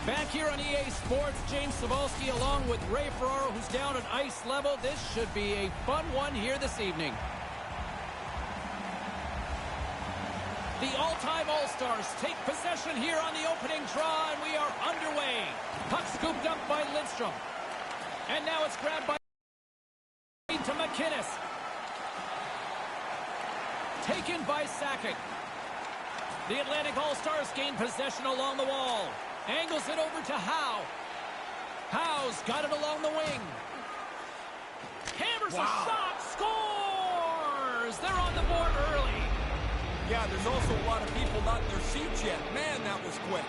Back here on EA Sports, James Cebulski along with Ray Ferraro, who's down at ice level. This should be a fun one here this evening. The all-time All-Stars take possession here on the opening draw, and we are underway. Puck scooped up by Lindstrom. And now it's grabbed by to McInnes. Taken by Sakic. The Atlantic All-Stars gain possession along the wall. Angles it over to Howe. Howe's got it along the wing. Hammers a shot. Scores! They're on the board early. Yeah, there's also a lot of people not in their seats yet. Man, that was quick.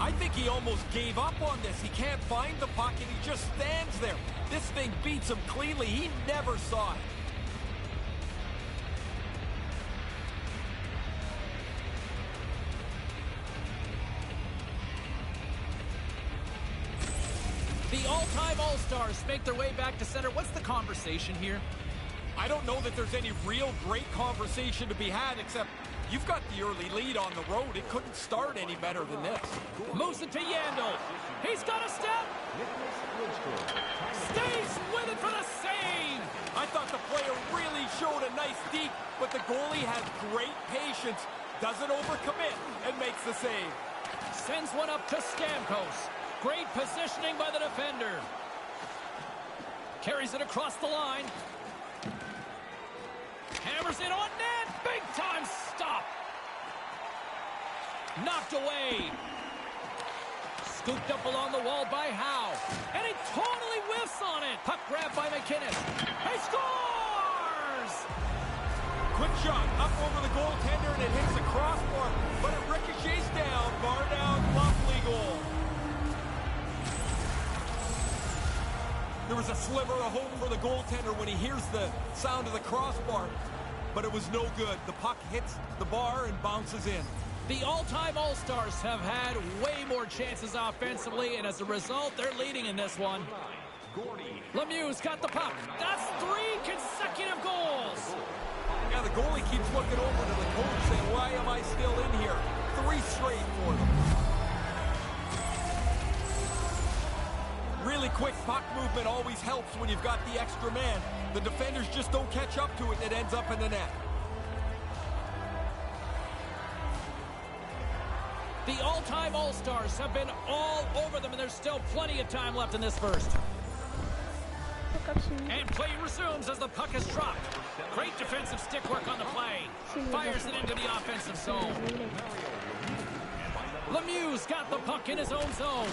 I think he almost gave up on this. He can't find the puck, and he just stands there. This thing beats him cleanly. He never saw it. The all-time All-Stars make their way back to center. What's the conversation here? I don't know that there's any real great conversation to be had, except you've got the early lead on the road. It couldn't start any better than this. Moves it to Yandel. He's got a step. Stays with it for the save. I thought the player really showed a nice deke, but the goalie has great patience, doesn't overcommit, and makes the save. Sends one up to Stamkos. Great positioning by the defender. Carries it across the line. Hammers it on net. Big time stop. Knocked away. Scooped up along the wall by Howe. And he totally whiffs on it. Puck grabbed by McInnes. He scores! Quick shot up over the goaltender, and it hits the crossbar, but it ricochets down. Bar down, lovely goal. There was a sliver of hope for the goaltender when he hears the sound of the crossbar, but it was no good. The puck hits the bar and bounces in. The all-time All-Stars have had way more chances offensively, and as a result, they're leading in this one. Lemieux's got the puck. That's 3 consecutive goals. Yeah, the goalie keeps looking over to the coach saying, why am I still in here? 3 straight for them. Really quick puck movement always helps when you've got the extra man. The defenders just don't catch up to it, and it ends up in the net. The all-time All-Stars have been all over them, and there's still plenty of time left in this first. And play resumes as the puck is dropped. Great defensive stick work on the play. Fires it into the offensive zone. Lemieux's got the puck in his own zone.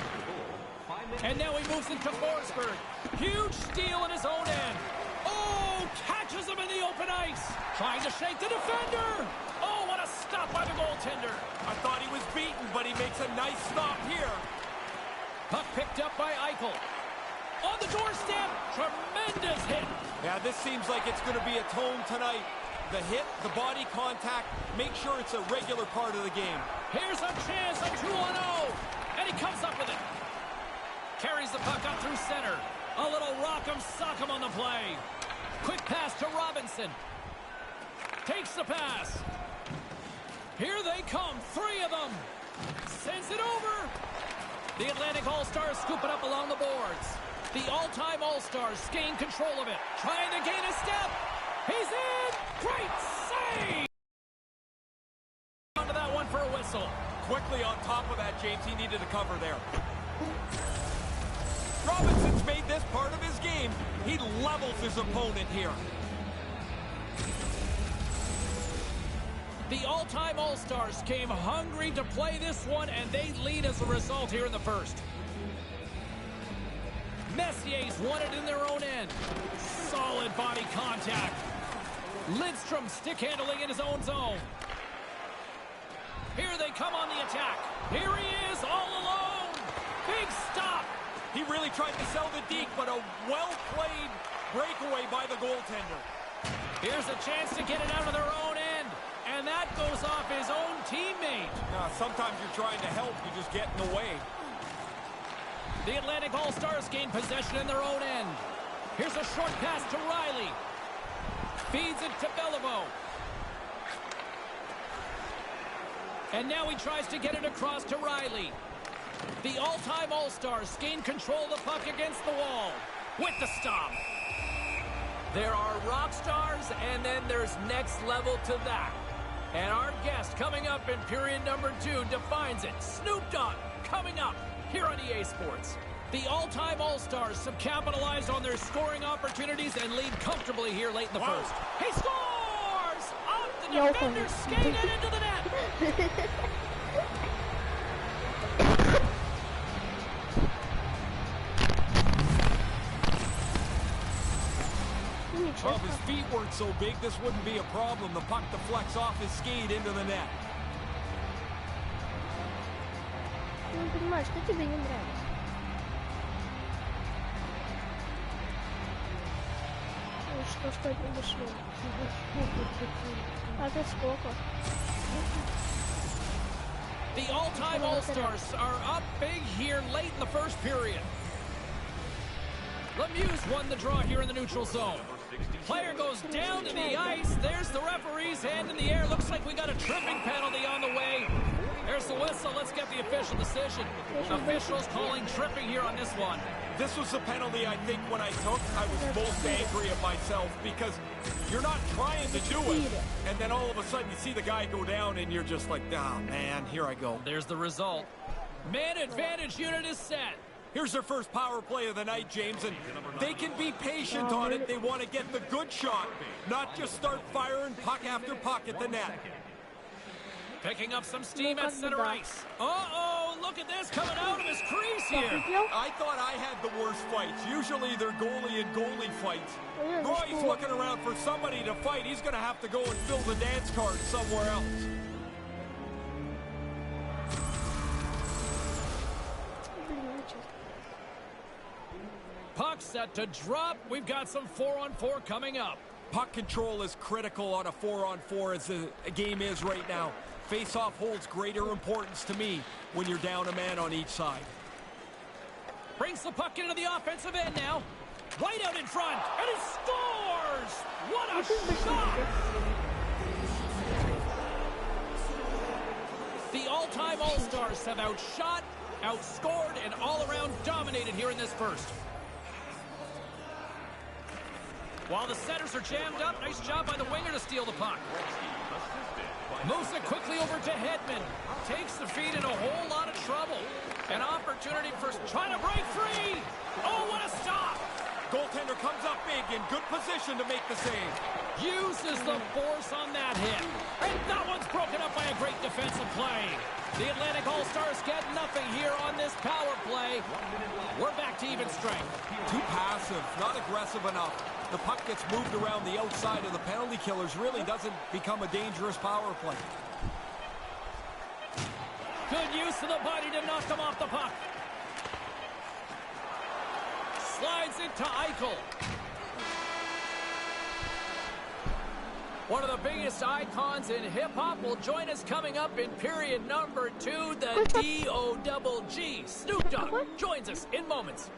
And now he moves into Forsberg. Huge steal in his own end. Oh, catches him in the open ice. Trying to shake the defender. Oh, what a stop by the goaltender. I thought he was beaten, but he makes a nice stop here. Puck picked up by Eichel. On the doorstep, tremendous hit. Yeah, this seems like it's going to be a tone tonight. The hit, the body contact, make sure it's a regular part of the game. Here's a chance, a 2-on-0. And he comes up with it. Carries the puck up through center. A little rock'em sock'em on the play. Quick pass to Robinson. Takes the pass. Here they come, 3 of them. Sends it over. The Atlantic All-Stars scoop it up along the boards. The all-time All-Stars gain control of it. Trying to gain a step. He's in. Great save. Onto that one for a whistle. Quickly on top of that, James. He needed a cover there. Robinson's made this part of his game. He levels his opponent here. The all-time All-Stars came hungry to play this one, and they lead as a result here in the first. Messier's won it in their own end. Solid body contact. Lidstrom stick handling in his own zone. Here they come on the attack. Here he is all alone. Big stop. He really tried to sell the deke, but a well-played breakaway by the goaltender. Here's a chance to get it out of their own end. And that goes off his own teammate. Sometimes you're trying to help, you just get in the way. The Atlantic All-Stars gain possession in their own end. Here's a short pass to Riley. Feeds it to Beliveau. And now he tries to get it across to Riley. The all-time All-Stars gain control of the puck against the wall. With the stop. There are rock stars, and then there's next level to that. And our guest coming up in period number 2 defines it. Snoop Dogg coming up here on EA Sports. The all-time All-Stars have capitalized on their scoring opportunities and lead comfortably here late in the first. He scores! Up the defender, skated into the net. Well, if his feet weren't so big, this wouldn't be a problem. The puck deflects off his skate into the net. Не понимаю, что тебе не нравится? Что произошло? А ты сколько? The all-time All-Stars are up big here late in the first period. Lemieux won the draw here in the neutral zone. Player goes down to the ice. There's the referee's hand in the air. Looks like we got a tripping penalty on the way. There's the whistle. Let's get the official decision. Officials calling tripping here on this one. This was the penalty I think when I took. I was most angry at myself because you're not trying to do it. And then all of a sudden you see the guy go down and you're just like, oh man, here I go. There's the result. Man advantage unit is set. Here's their first power play of the night, James, and they can be patient on it. They want to get the good shot, not just start firing puck after puck at the net. Picking up some steam at center ice. Uh-oh, look at this coming out of his crease here. I thought I had the worst fights. Usually they're goalie and goalie fights. Roy's looking around for somebody to fight. He's going to have to go and fill the dance card somewhere else. Puck set to drop. We've got some 4-on-4 coming up. Puck control is critical on a 4-on-4 as the game is right now. Face-off holds greater importance to me when you're down a man on each side. Brings the puck into the offensive end now. Right out in front, and he scores! What a shot! The all-time All-Stars have outshot, outscored, and all-around dominated here in this first. While the setters are jammed up, nice job by the winger to steal the puck. Moves it quickly over to Hedman. Takes the feed in a whole lot of trouble. An opportunity for trying to break free. Oh, what a stop! Goaltender comes up big in good position to make the save. Uses the force on that hit. And that one's broken up by a great defensive play. The Atlantic All-Stars get nothing here on this power play. We're back to even strength. Too passive, not aggressive enough. The puck gets moved around the outside of the penalty killers. Really doesn't become a dangerous power play. Good use of the body to knock them off the puck. Slides it to Eichel. One of the biggest icons in hip-hop will join us coming up in period number 2, the D-O-double-G. Snoop Dogg joins us in moments.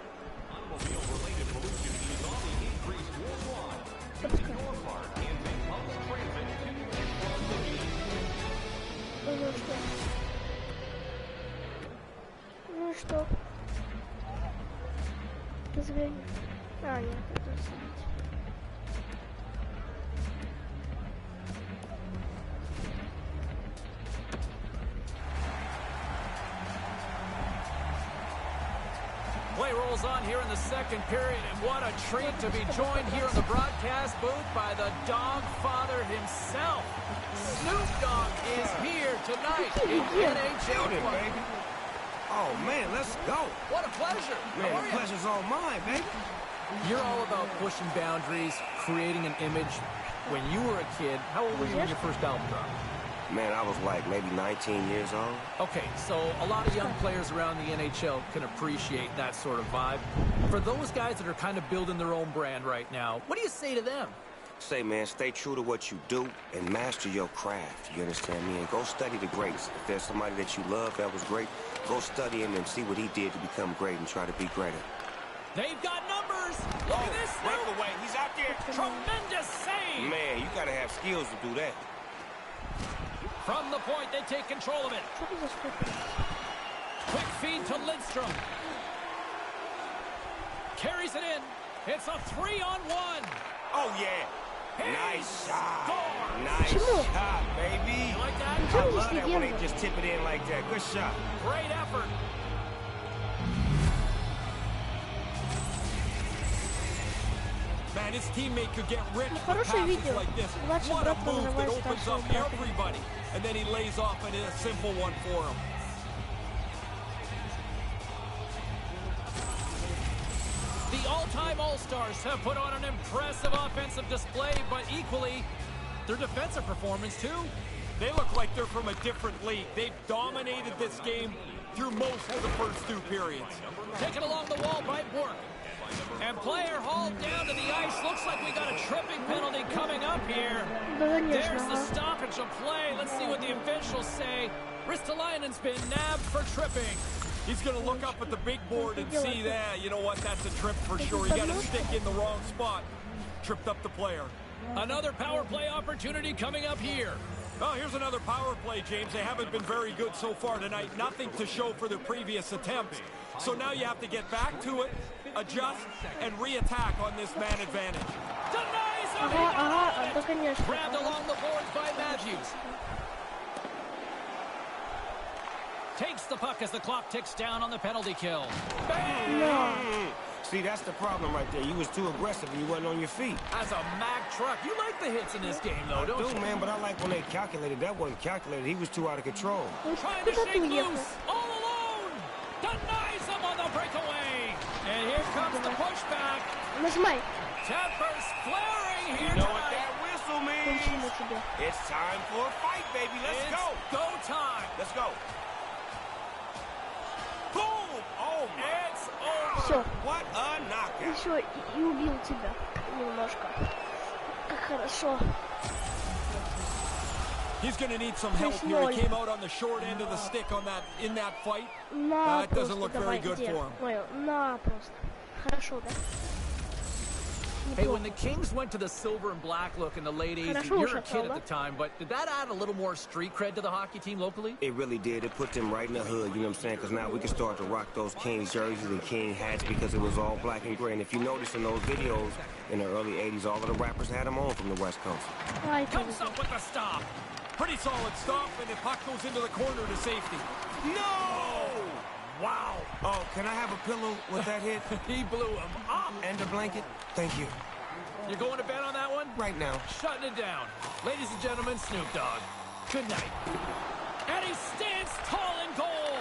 Automobile-related pollution is on the increase worldwide. Do your part and make public transit Ну что? Позвони. А, нет, это сидеть. Play rolls on here in the second period, and what a treat to be joined here in the broadcast booth by the Dog Father himself. Snoop Dogg is here tonight in NHL baby. Oh man, let's go. What a pleasure. Man, How are the you? pleasure's all mine, baby. You're all about pushing boundaries, creating an image. When you were a kid, how old were you when your first album dropped? Man, I was like maybe 19 years old. Okay, so a lot of young players around the NHL can appreciate that sort of vibe. For those guys that are kind of building their own brand right now, what do you say to them? Say, man, stay true to what you do and master your craft. You understand me? And go study the greats. If there's somebody that you love that was great, go study him and see what he did to become great and try to be greater. They've got numbers. Look at this. Breakaway, he's out there. Tremendous save. Man, you gotta have skills to do that. From the point, they take control of it. Что ты за сколько? Quick feed to Lindstrom. Carries it in. It's a 3-on-1. Oh, yeah. Nice shot. Scores. Nice Почему? shot, baby. You like that? I love that when they just tip it in like that. Good shot. Great effort. Man, his teammate could get rich with хорошее passes видео. like this. Младший What a брат move that называет opens старшего up брата. everybody. And then he lays off and a simple one for him. The all-time All-Stars have put on an impressive offensive display, but equally, their defensive performance, too. They look like they're from a different league. They've dominated this game through most of the first two periods. Taken along the wall by Bork. And player hauled down to the ice. Looks like we got a tripping penalty coming up here. Да, There's конечно. the stoppage of play. Let's see what the officials say. Ristolainen's been nabbed for tripping. He's going to look up at the big board and see that, you know what, that's a trip for sure. He got a stick in the wrong spot. Tripped up the player. Another power play opportunity coming up here. Oh, here's another power play, James. They haven't been very good so far tonight. Nothing to show for their previous attempts. So now you have to get back to it, adjust, and re-attack on this man advantage. Denies him. Ага, да, конечно. Grabbed along the boards by Matthews. Takes the puck as the clock ticks down on the penalty kill. Bang! See, that's the problem right there. You was too aggressive and you wasn't on your feet. As a Mack truck. You like the hits in this game, though, don't you? Man, but I like when they calculated. That wasn't calculated. He was too out of control. Trying to Куда shake ты уехал? loose. All alone. Denies him on the breakaway. And here comes the pushback. Нажимай. Tempers flaring here You know what tonight. that whistle Кончи means? на тебе. It's time for a fight, baby. Let's It's go. go time. Let's go. Boom! Oh my! It's over. Все. What a knockout! Еще и убил тебя немножко. Как хорошо. He's going to need some help here. He came out on the short end of the stick on that in that fight. На It doesn't просто, look давай, very good где? for him. Ой, на просто. Хорошо, да? Hey, when Неплохо. the Kings went to the silver and black look in the late 80s, Хорошо you were a ушатал, kid да? at the time, but did that add a little more street cred to the hockey team locally? It really did. It put them right in the hood, you know what I'm saying? Because now we can start to rock those Kings jerseys and King hats because it was all black and gray. And if you notice in those videos in the early 80s, all of the rappers had them on from the West Coast. Ай, Comes up with the stop. Pretty solid stop, and the puck goes into the corner to safety. No! Wow. Oh, can I have a pillow with that hit? He blew him up. And a blanket? Thank you. You're going to bet on that one? Right now. Shutting it down. Ladies and gentlemen, Snoop Dogg. Good night. And he stands tall in goal.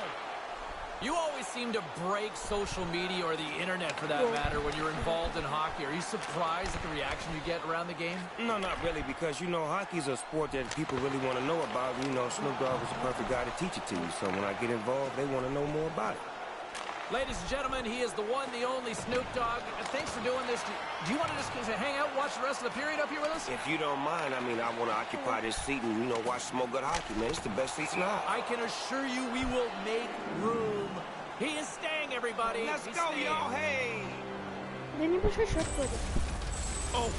You always seem to break social media or the internet, for that matter, when you're involved in hockey. Are you surprised at the reaction you get around the game? No, not really, because, you know, hockey's a sport that people really want to know about. You know, Snoop Dogg is the perfect guy to teach it to you. So when I get involved, they want to know more about it. Ladies and gentlemen, he is the one, the only Snoop Dogg. Thanks for doing this. Do you want to just hang out and watch the rest of the period up here with us? If you don't mind, I mean, I want to occupy this seat and, you know, watch some more good hockey, man. It's the best seats in the house. I can assure you we will make room. He is staying, everybody. Let's He's go, staying. y'all. Hey! Да небольшой счет ходит. Oh,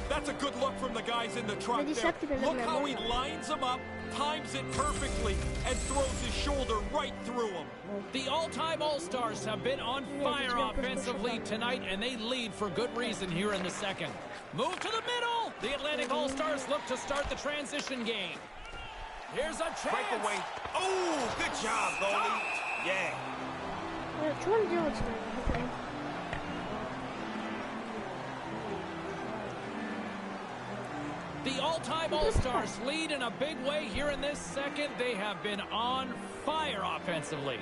that's a good look from the guys in the truck there. Look how he lines them up, times it perfectly, and throws his shoulder right through them. The all-time All-Stars have been on fire offensively tonight, and they lead for good reason here in the second. Move to the middle! The Atlantic All-Stars look to start the transition game. Here's a chance! Breakaway. Oh, good job, goalie. Yeah. Что он делает сегодня? The all-time All-Stars lead in a big way here in this second. They have been on fire offensively.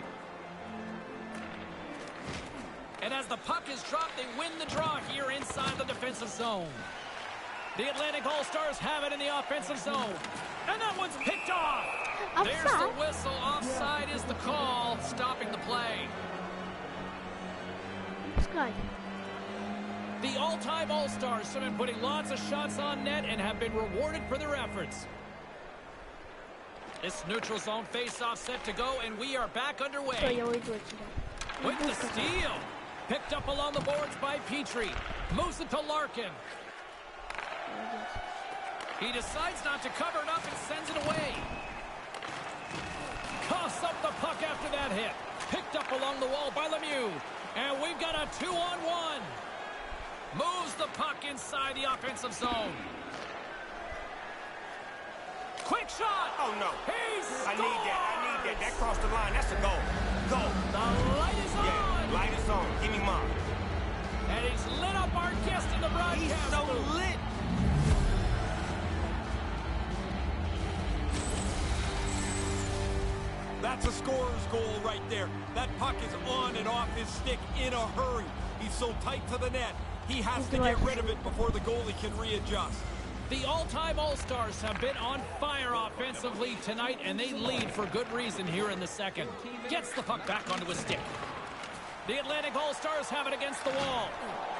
And as the puck is dropped, they win the draw here inside the defensive zone. The Atlantic All-Stars have it in the offensive zone. And that one's picked off. There's the whistle. Offside is the call, stopping the play. Пускай. The all-time All-Stars have been putting lots of shots on net and have been rewarded for their efforts. This neutral zone face-off set to go, and we are back Что, underway. я уйду отсюда. With the steal. Picked up along the boards by Petrie. Moves it to Larkin. He decides not to cover it up and sends it away. Coughs up the puck after that hit. Picked up along the wall by Lemieux. And we've got a 2-on-1. Moves the puck inside the offensive zone. Quick shot! Oh, no. He I need that. That crossed the line. That's a goal. Goal. The light is on! Yeah, light is on. Give me mine. And he's lit up our guest in the broadcast. He's so booth. lit. That's a scorer's goal right there. That puck is on and off his stick in a hurry. He's so tight to the net, he has to get rid of it before the goalie can readjust. The all-time All-Stars have been on fire offensively tonight, and they lead for good reason here in the second. Gets the puck back onto his stick. The Atlantic All-Stars have it against the wall.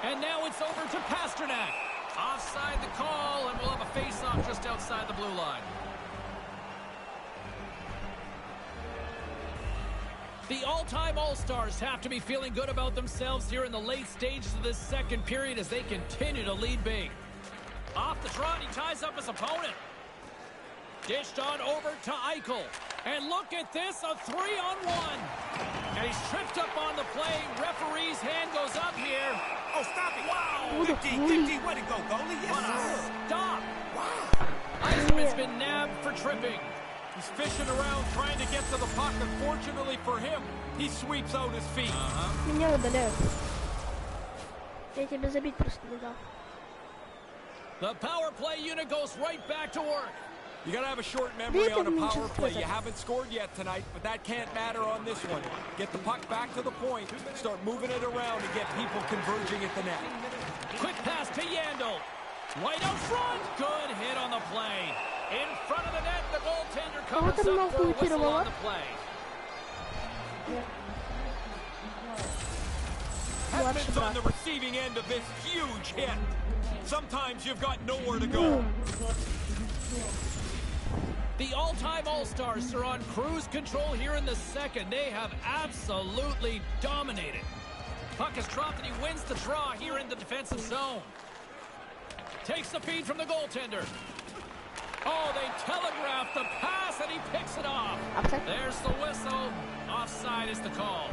And now it's over to Pasternak. Offside the call, and we'll have a face-off just outside the blue line. The all-time All-Stars have to be feeling good about themselves here in the late stages of this second period as they continue to lead big. Off the draw, he ties up his opponent. Dished on over to Eichel. And look at this, a 3-on-1. And he's tripped up on the play. Referee's hand goes up here. Oh, stop it. Wow. 50, way to go, goalie. Yes, What a sir. stop. Wow. Eiserman's been nabbed for tripping. He's fishing around trying to get to the puck. Unfortunately for him, he sweeps out his feet. Меня удаляют. Я тебе забить просто не дал. The power play unit goes right back to work. You gotta have a short memory on a power play. You haven't scored yet tonight, but that can't matter on this one. Get the puck back to the point, start moving it around and get people converging at the net. Quick pass to Yandel. Right out front. Good hit on the play. In front of the net, the goaltender covers up for a whistle on the play. Hedman's on the receiving end of this huge hit. Sometimes you've got nowhere to go. The all-time All-Stars are on cruise control here in the second. They have absolutely dominated. Puck is dropped and he wins the draw here in the defensive zone. Takes the feed from the goaltender. Oh, they telegraphed the pass and he picks it off. Offside. There's the whistle. Offside is the call.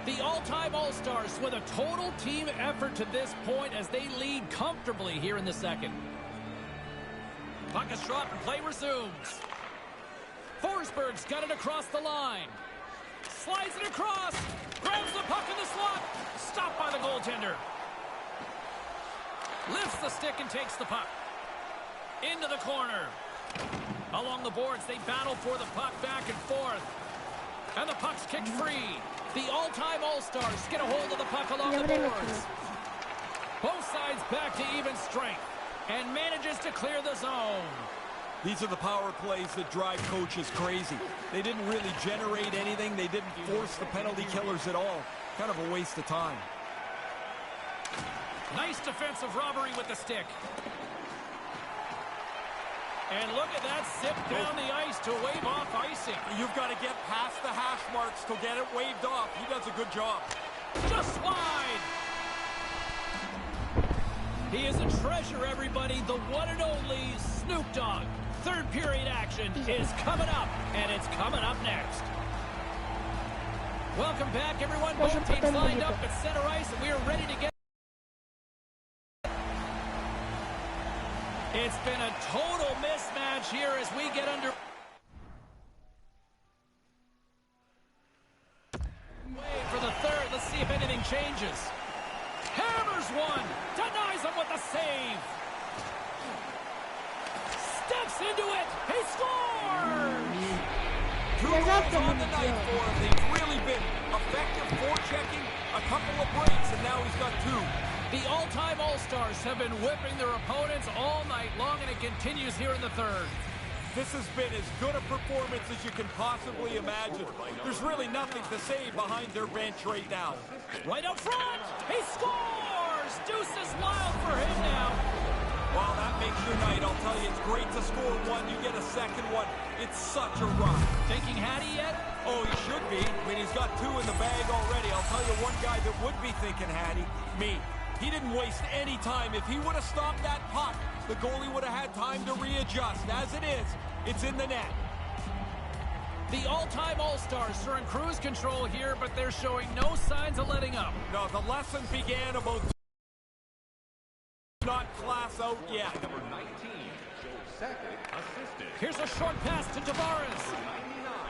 The all-time All-Stars with a total team effort to this point as they lead comfortably here in the second. Puck is dropped and play resumes. Forsberg's got it across the line. Slides it across. Grabs the puck in the slot. Stopped by the goaltender. Lifts the stick and takes the puck. Into the corner. Along the boards, they battle for the puck back and forth. And the puck's kicked free. The all-time All-Stars get a hold of the puck along the boards. Both sides back to even strength. And manages to clear the zone. These are the power plays that drive coaches crazy. They didn't really generate anything. They didn't force the penalty killers at all. Kind of a waste of time. Nice defensive robbery with the stick. And look at that zip down the ice to wave off icing. You've got to get past the hash marks to get it waved off. He does a good job. Just wide. He is a treasure, everybody. The one and only Snoop Dogg. Third period action is coming up, and it's coming up next. Welcome back, everyone. Both teams lined up at center ice, and we are ready to get... It's been a total mismatch here as we get under... Way for the third. Let's see if anything changes. Hammers one. Denies him with a save. Steps into it. He scores! 2 goals on the night for him. They've really been effective forechecking, a couple of breaks, and now he's got 2. The all-time All-Stars have been whipping their opponents all night long, and it continues here in the third. This has been as good a performance as you can possibly imagine. There's really nothing to say behind their bench right now. Right up front, he scores! Deuce is wild for him now. Well, that makes your night. I'll tell you, it's great to score one. You get a second one. It's such a rush. Thinking Hattie yet? Oh, he should be. I mean, he's got 2 in the bag already. I'll tell you one guy that would be thinking Hattie, me. He didn't waste any time. If he would have stopped that puck, the goalie would have had time to readjust. As it is, it's in the net. The all-time All-Stars are in cruise control here, but they're showing no signs of letting up. No, the lesson began about not class out yet. Number 19, Joe Sakic, assisted. Here's a short pass to Tavares.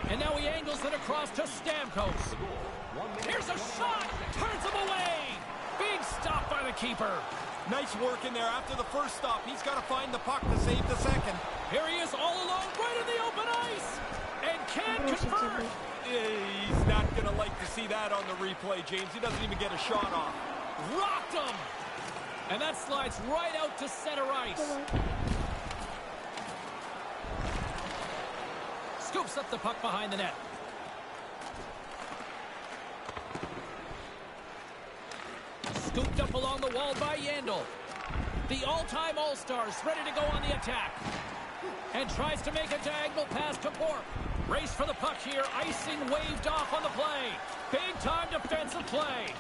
And now he angles it across to Stamkos. Here's a shot! Turns him away! Big stop by the keeper. Nice work in there. After the first stop, he's got to find the puck to save the second. Here he is all alone, right in the open ice. And can't convert. He's not going to like to see that on the replay, James. He doesn't even get a shot off. Rocked him. And that slides right out to center ice. Scoops up the puck behind the net. Scooped up along the wall by Yandel. The all-time All-Stars ready to go on the attack. And tries to make a diagonal pass to Bork. Race for the puck here. Icing waved off on the play. Big-time defensive play.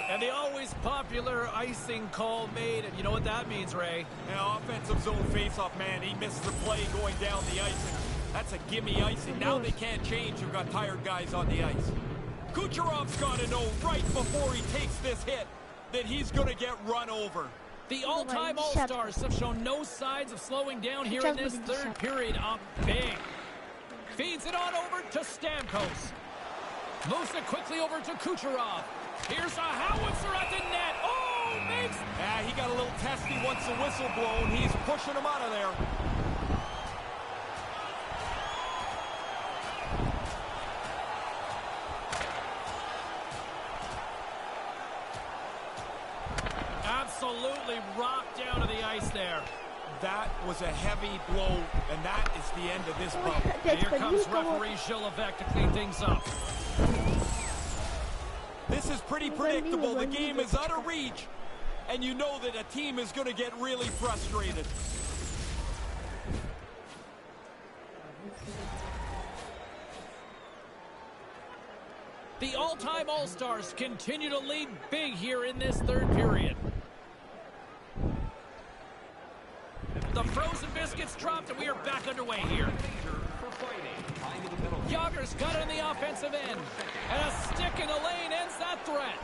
And the always popular icing call made. And you know what that means, Ray? Yeah, offensive zone face-off, man. He missed the play going down the ice. And that's a gimme icing. Now they can't change. You've got tired guys on the ice. Kucherov's got to know right before he takes this hit that he's going to get run over. The all-time All-Stars have shown no signs of slowing down here in this third period. Up big. Feeds it on over to Stamkos. Moves it quickly over to Kucherov. Here's a howitzer at the net. Oh, makes... Yeah, he got a little testy once the whistle blown. He's pushing him out of there. Absolutely rocked down to the ice there. That was a heavy blow, and that is the end of this bump. Here comes referee Gilles Levesque to clean things up. This is pretty predictable. The game is out of reach, and you know that a team is going to get really frustrated. The all-time All-Stars continue to lead big here in this third period. The frozen biscuits dropped, and we are back underway here. Yager's got it on the offensive end. And a stick in the lane ends that threat.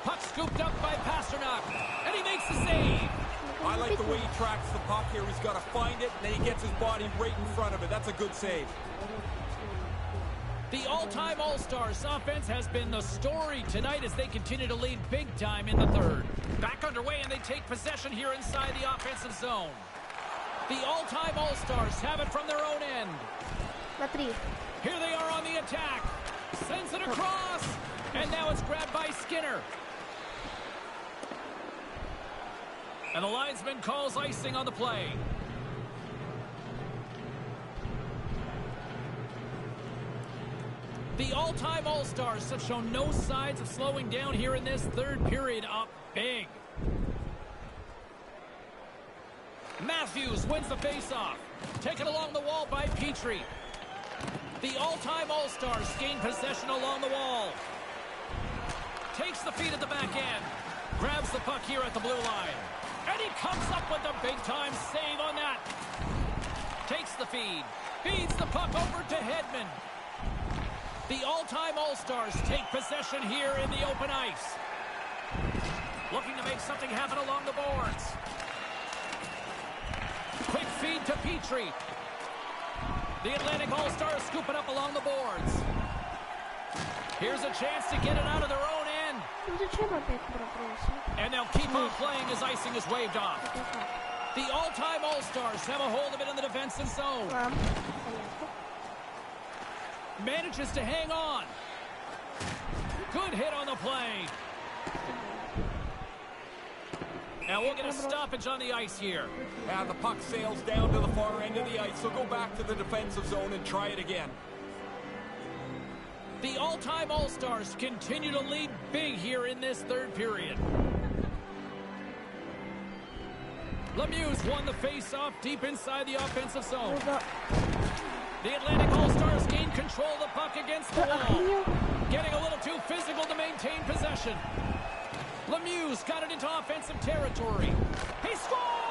Puck scooped up by Pasternak. And he makes the save. I like the way he tracks the puck here. He's got to find it, and then he gets his body right in front of it. That's a good save. The all-time All-Stars offense has been the story tonight as they continue to lead big time in the third. Back underway, and they take possession here inside the offensive zone. The all-time All-Stars have it from their own end. Here they are on the attack. Sends it across. And now it's grabbed by Skinner. And the linesman calls icing on the play. The all-time All-Stars have shown no signs of slowing down here in this third period, up big. Matthews wins the faceoff. Taken along the wall by Petrie. The all-time All-Stars gain possession along the wall. Takes the feed at the back end. Grabs the puck here at the blue line. And he comes up with a big-time save on that. Takes the feed. Feeds the puck over to Hedman. The all-time All-Stars take possession here in the open ice. Looking to make something happen along the boards. Quick feed to Petrie. The Atlantic All-Stars scoop it up along the boards. Here's a chance to get it out of their own end. And they'll keep on playing as icing is waved off. The all-time All-Stars have a hold of it in the defensive zone. Manages to hang on. Good hit on the play. Now we'll get a stoppage on the ice here. The puck sails down to the far end of the ice, so go back to the defensive zone and try it again. The all-time All-Stars continue to lead big here in this third period. Lemieux won the face-off deep inside the offensive zone. The Atlantic All-Stars gain control of the puck against the wall. Getting a little too physical to maintain possession. Lemieux got it into offensive territory. He scores!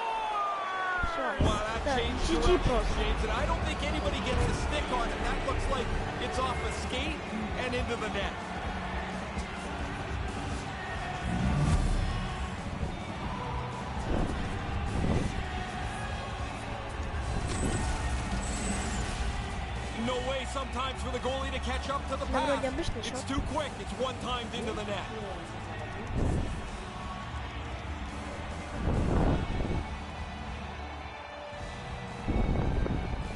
Well, that changed directions, James, and I don't think anybody gets a stick on it. That looks like it's off a skate and into the net. No way sometimes for the goalie to catch up to the pass. It's too quick. It's one-timed into the net.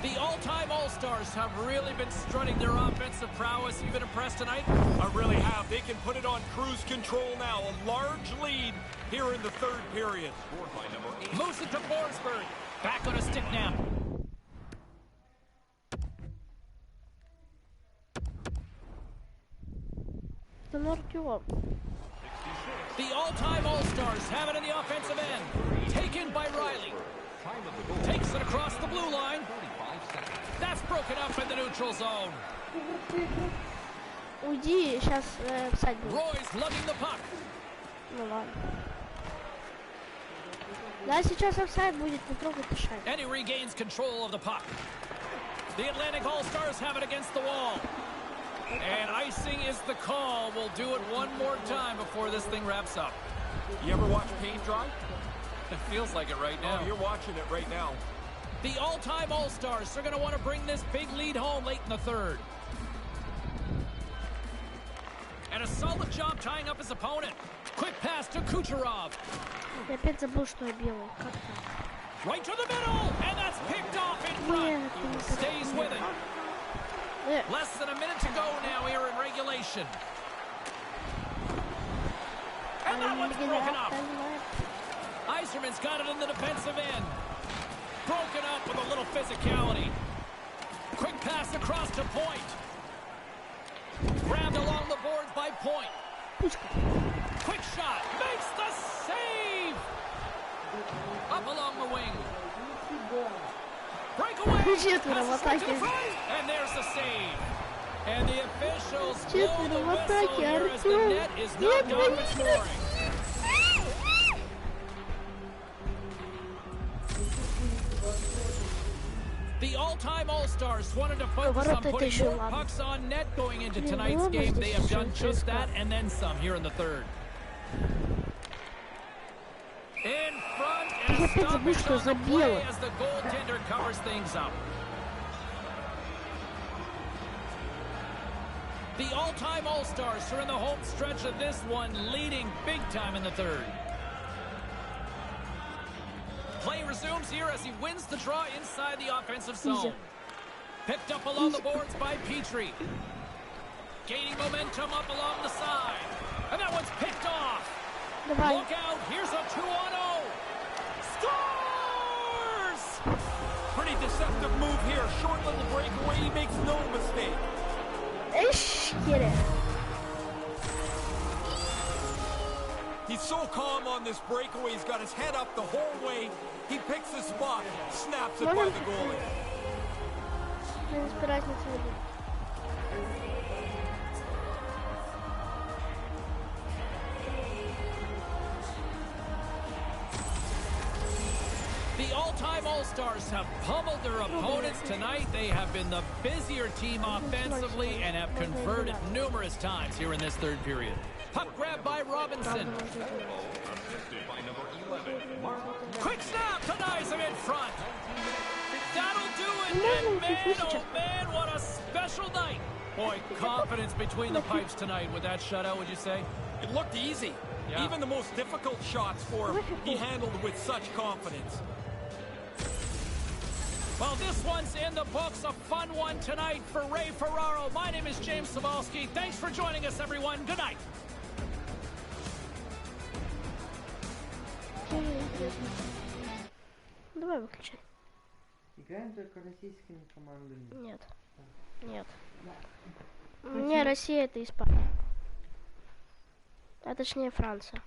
The all-time All-Stars have really been strutting their offensive prowess. You've been impressed tonight? I really have. They can put it on cruise control now. A large lead here in the third period. Moves it to Forsberg. Back on a stick now. The all-time All-Stars have it in the offensive end. Taken by Riley. Takes it across the blue line. That's broken up in the neutral zone. Roy's lugging the puck. And he regains control of the puck. The Atlantic All-Stars have it against the wall. And icing is the call. We'll do it one more time before this thing wraps up. You ever watch paint dry? It feels like it right now. Oh, you're watching it right now. The all-time All-Stars are going to want to bring this big lead home late in the third. And a solid job tying up his opponent. Quick pass to Kucherov. Right to the middle, and that's picked off in front. Stays with it. Less than a minute to go now here in regulation. And that one's broken up. Yzerman's got it in the defensive end. Broken up with a little physicality. Quick pass across to Point. Grabbed along the boards by Point. Quick shot. Makes the save. Up along the wing. Breakaway. And there's the save. And the officials blow the whistle here as the net is knocked off and scoring. The all-time All-Stars wanted to focus on putting more pucks on net going into tonight's game. They have done just that and then some here in the third. In front and a stoppage on the play as the goaltender covers things up. The all-time All-Stars are in the home stretch of this one, leading big time in the third. Play resumes here as he wins the draw inside the offensive zone. Picked up along the boards by Petrie. Gaining momentum up along the side. And that one's picked off. Look out, here's a 2-on-0. Scores! Pretty deceptive move here. Short little breakaway. He makes no mistake. Eş yere. He's so calm on this breakaway. He's got his head up the whole way. He picks his spot, snaps it by the goalie. The all-time All-Stars have pummeled their opponents tonight. They have been the busier team offensively and have converted numerous times here in this third period. Puck grab by Robinson. Quick snap to nice him in front. That'll do it. And man, oh man, what a special night. Boy, confidence between the pipes tonight with that shutout, would you say? It looked easy. Yeah. Even the most difficult shots for him, he handled with such confidence. Well, this one's in the books, a fun one tonight for Ray Ferraro. My name is James Savalsky. Thanks for joining us, everyone. Good night. Давай выключай. Играем только российскими командами. Нет. Нет. Не, Россия это Испания. А точнее Франция.